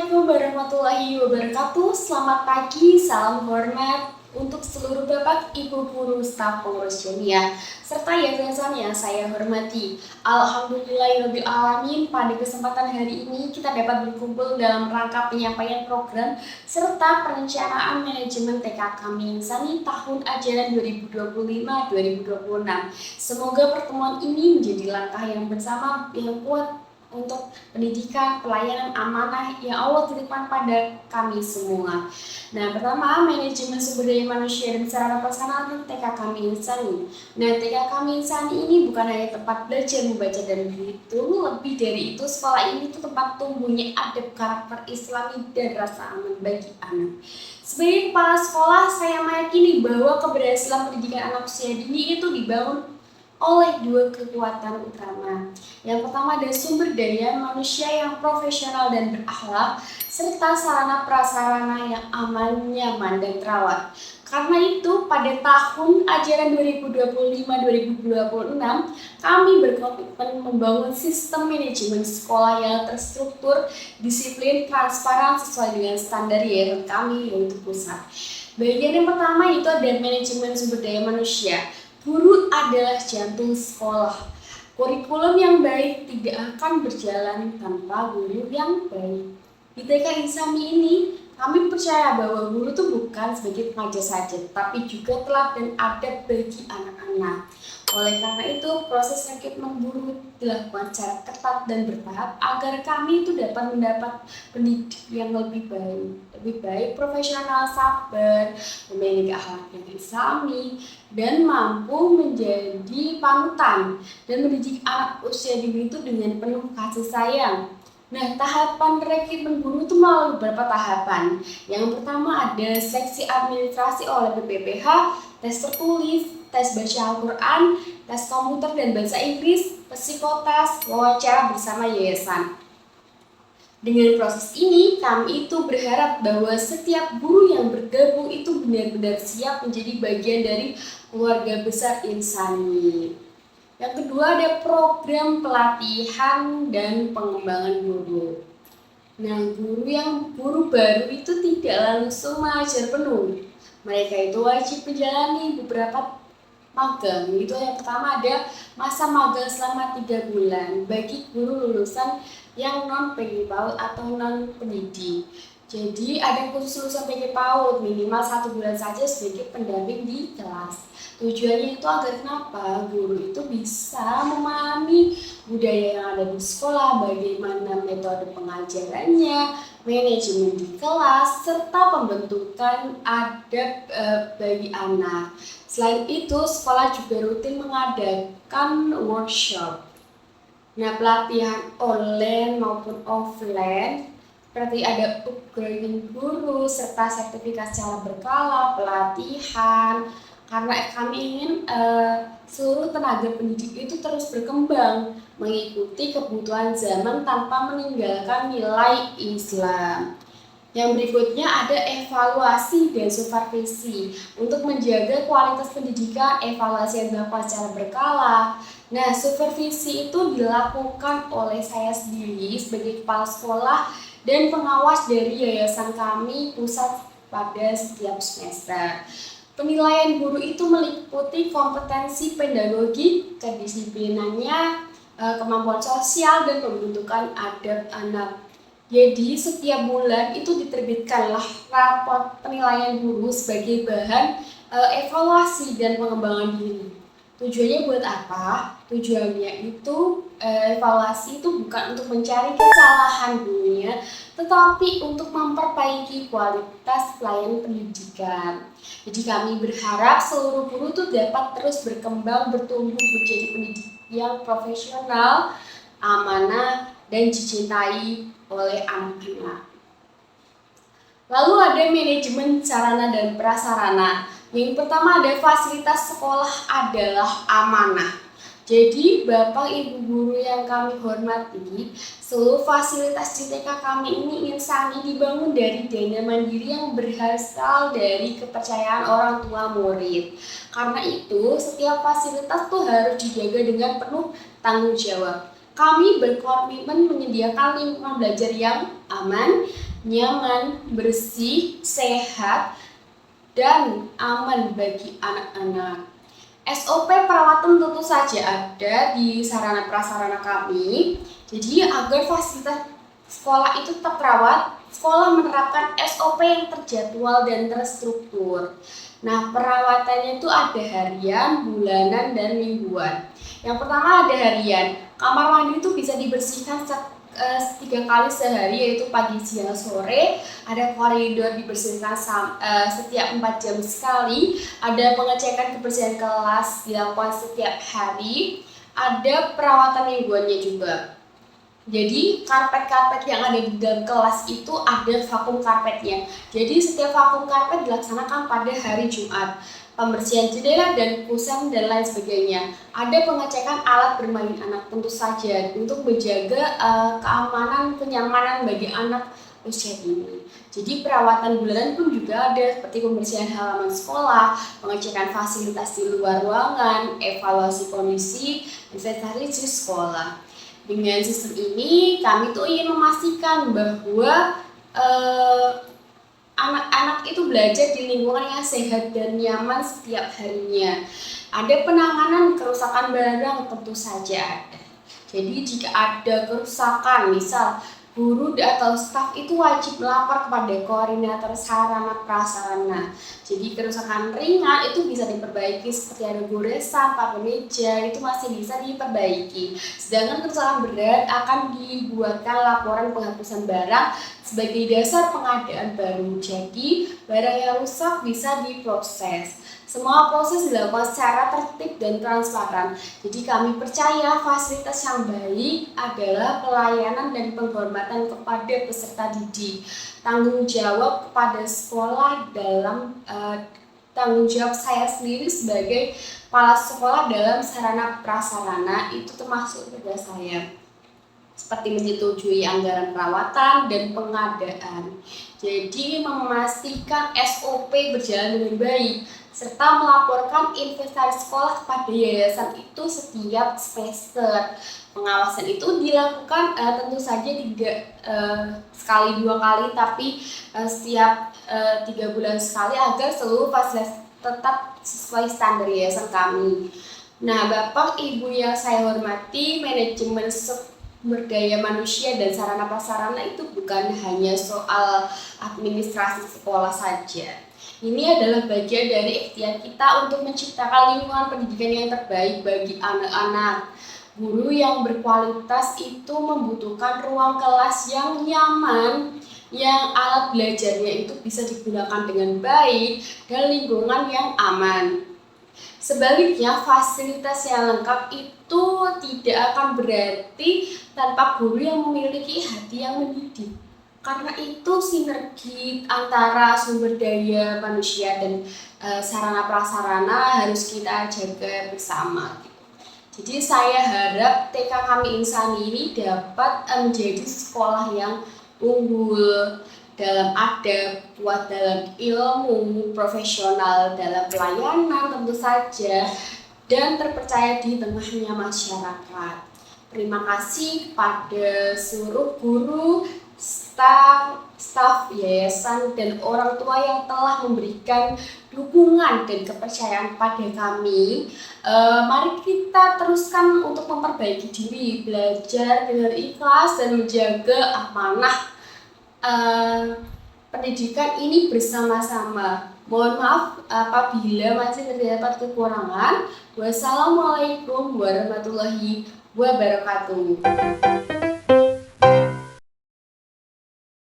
Assalamualaikum warahmatullahi wabarakatuh. Selamat pagi, salam hormat untuk seluruh Bapak, Ibu guru, staf pengurus Jumia, serta yayasan yang saya hormati. Alhamdulillahirabbil alamin, pada kesempatan hari ini kita dapat berkumpul dalam rangka penyampaian program serta perencanaan manajemen TK kami Insani tahun ajaran 2025-2026. Semoga pertemuan ini menjadi langkah yang bersama yang kuat untuk pendidikan, pelayanan, amanah yang Allah titipkan pada kami semua. Nah, pertama, manajemen sumber daya manusia dan sarana prasarana TK kami Insani. Nah, TK kami Insani ini bukan hanya tempat belajar membaca dan berhitung, lebih dari itu sekolah ini tuh tempat tumbuhnya adab, karakter Islami dan rasa aman bagi anak. Sebagai kepala sekolah, saya meyakini bahwa keberhasilan pendidikan anak usia dini itu dibangun oleh dua kekuatan utama. Yang pertama ada sumber daya manusia yang profesional dan berakhlak, serta sarana prasarana yang aman, nyaman, dan terawat. Karena itu, pada tahun ajaran 2025-2026, kami berkomitmen membangun sistem manajemen sekolah yang terstruktur, disiplin, transparan, sesuai dengan standar yayasan kami, yaitu pusat. Bagian yang pertama itu ada manajemen sumber daya manusia. Guru adalah jantung sekolah. Kurikulum yang baik tidak akan berjalan tanpa guru yang baik. Di TK Insani ini, kami percaya bahwa guru itu bukan sebagai pengajar saja, tapi juga teladan adab bagi anak-anak. Oleh karena itu, proses rekrutmen guru dilakukan secara ketat dan bertahap agar kami itu dapat mendapat pendidik yang lebih baik, profesional, sabar, memiliki akhlak yang islami, dan mampu menjadi panutan dan mendidik anak usia dini itu dengan penuh kasih sayang. Nah, tahapan rekrutmen guru itu melalui beberapa tahapan. Yang pertama ada seleksi administrasi oleh BPPH, tes tertulis, tes baca Al-Quran, tes komputer dan bahasa Inggris, psikotes, wawancara bersama yayasan. Dengan proses ini, kami itu berharap bahwa setiap guru yang bergabung itu benar-benar siap menjadi bagian dari keluarga besar Insani. Yang kedua ada program pelatihan dan pengembangan guru. Nah, guru baru itu tidak langsung mengajar penuh. Mereka itu wajib menjalani beberapa magang. Itu yang pertama ada masa magang selama 3 bulan bagi guru lulusan yang non PG PAUD atau non pendidik. Jadi ada khusus lulusan PG PAUD minimal 1 bulan saja sebagai pendamping di kelas. Tujuannya itu agar kenapa? Guru itu bisa memahami budaya yang ada di sekolah, bagaimana metode pengajarannya, manajemen di kelas, serta pembentukan adab bagi anak. Selain itu, sekolah juga rutin mengadakan workshop. Nah, pelatihan online maupun offline seperti ada upgrading guru serta sertifikasi secara berkala, pelatihan. Karena kami ingin seluruh tenaga pendidik itu terus berkembang, mengikuti kebutuhan zaman tanpa meninggalkan nilai Islam. Yang berikutnya ada evaluasi dan supervisi. Untuk menjaga kualitas pendidikan, evaluasi yang dilakukan secara berkala. Nah, supervisi itu dilakukan oleh saya sendiri sebagai kepala sekolah dan pengawas dari yayasan kami pusat pada setiap semester. Penilaian guru itu meliputi kompetensi pedagogik, kedisiplinannya, kemampuan sosial, dan pembentukan adab anak. Jadi setiap bulan itu diterbitkanlah raport penilaian guru sebagai bahan evaluasi dan pengembangan diri. Tujuannya buat apa? Tujuannya itu evaluasi itu bukan untuk mencari kesalahan gurunya, tetapi untuk memperbaiki kualitas pelayanan pendidikan. Jadi kami berharap seluruh guru itu dapat terus berkembang, bertumbuh menjadi pendidik yang profesional, amanah, dan dicintai oleh anak-anak. Lalu ada manajemen sarana dan prasarana. Yang pertama ada fasilitas sekolah adalah amanah. Jadi Bapak Ibu guru yang kami hormati, seluruh fasilitas di TK kami ini Insani dibangun dari dana mandiri yang berasal dari kepercayaan orang tua murid. Karena itu setiap fasilitas tuh harus dijaga dengan penuh tanggung jawab. Kami berkomitmen menyediakan lingkungan belajar yang aman, nyaman, bersih, sehat, dan aman bagi anak-anak. SOP perawatan tentu saja ada di sarana prasarana kami. Jadi agar fasilitas sekolah itu tetap terawat, sekolah menerapkan SOP yang terjadwal dan terstruktur. Nah, perawatannya itu ada harian, bulanan, dan mingguan. Yang pertama ada harian. Kamar mandi itu bisa dibersihkan 3 kali sehari, yaitu pagi, siang, sore. Ada koridor dibersihkan setiap 4 jam sekali. Ada pengecekan kebersihan kelas dilakukan setiap hari. Ada perawatan mingguannya juga. Jadi karpet-karpet yang ada di dalam kelas itu ada vakum karpetnya. Jadi setiap vakum karpet dilaksanakan pada hari Jumat. Pembersihan jendela dan kusen dan lain sebagainya. Ada pengecekan alat bermain anak tentu saja untuk menjaga keamanan, kenyamanan bagi anak usia dini. Jadi perawatan bulanan pun juga ada seperti pembersihan halaman sekolah, pengecekan fasilitas di luar ruangan, evaluasi kondisi, inventarisasi sekolah. Dengan sistem ini, kami tuh ingin memastikan bahwa anak-anak itu belajar di lingkungan yang sehat dan nyaman setiap harinya. Ada penanganan kerusakan barang tentu saja ada. Jadi jika ada kerusakan, misal guru atau staf itu wajib melapor kepada koordinator sarana prasarana. Jadi kerusakan ringan itu bisa diperbaiki seperti ada goresan pada meja, itu masih bisa diperbaiki. Sedangkan kerusakan berat akan dibuatkan laporan penghapusan barang sebagai dasar pengadaan baru. Jadi barang yang rusak bisa diproses. Semua proses dilakukan secara tertib dan transparan. Jadi kami percaya fasilitas yang baik adalah pelayanan dan penghormatan kepada peserta didik. Tanggung jawab kepada sekolah dalam tanggung jawab saya sendiri sebagai kepala sekolah dalam sarana prasarana itu termasuk tugas saya. Seperti menyetujui anggaran perawatan dan pengadaan. Jadi memastikan SOP berjalan dengan baik serta melaporkan inventaris sekolah kepada yayasan itu setiap semester. Pengawasan itu dilakukan tentu saja tidak sekali 2 kali, tapi setiap 3 bulan sekali agar seluruh fasilitas tetap sesuai standar yayasan kami. Nah, Bapak Ibu yang saya hormati, manajemen sumber daya manusia dan sarana prasarana itu bukan hanya soal administrasi sekolah saja. Ini adalah bagian dari ikhtiar kita untuk menciptakan lingkungan pendidikan yang terbaik bagi anak-anak. Guru yang berkualitas itu membutuhkan ruang kelas yang nyaman, yang alat belajarnya itu bisa digunakan dengan baik, dan lingkungan yang aman. Sebaliknya, fasilitas yang lengkap itu tidak akan berarti tanpa guru yang memiliki hati yang mendidik. Karena itu sinergi antara sumber daya manusia dan sarana prasarana harus kita jaga bersama. Jadi saya harap TK kami Insani ini dapat menjadi sekolah yang unggul dalam adab, kuat dalam ilmu, profesional dalam pelayanan tentu saja, dan terpercaya di tengahnya masyarakat. Terima kasih kepada seluruh guru, staf yayasan, dan orang tua yang telah memberikan dukungan dan kepercayaan pada kami. Mari kita teruskan untuk memperbaiki diri, belajar dengan ikhlas dan menjaga amanah pendidikan ini bersama-sama. Mohon maaf apabila masih terdapat kekurangan. Wassalamualaikum warahmatullahi wabarakatuh.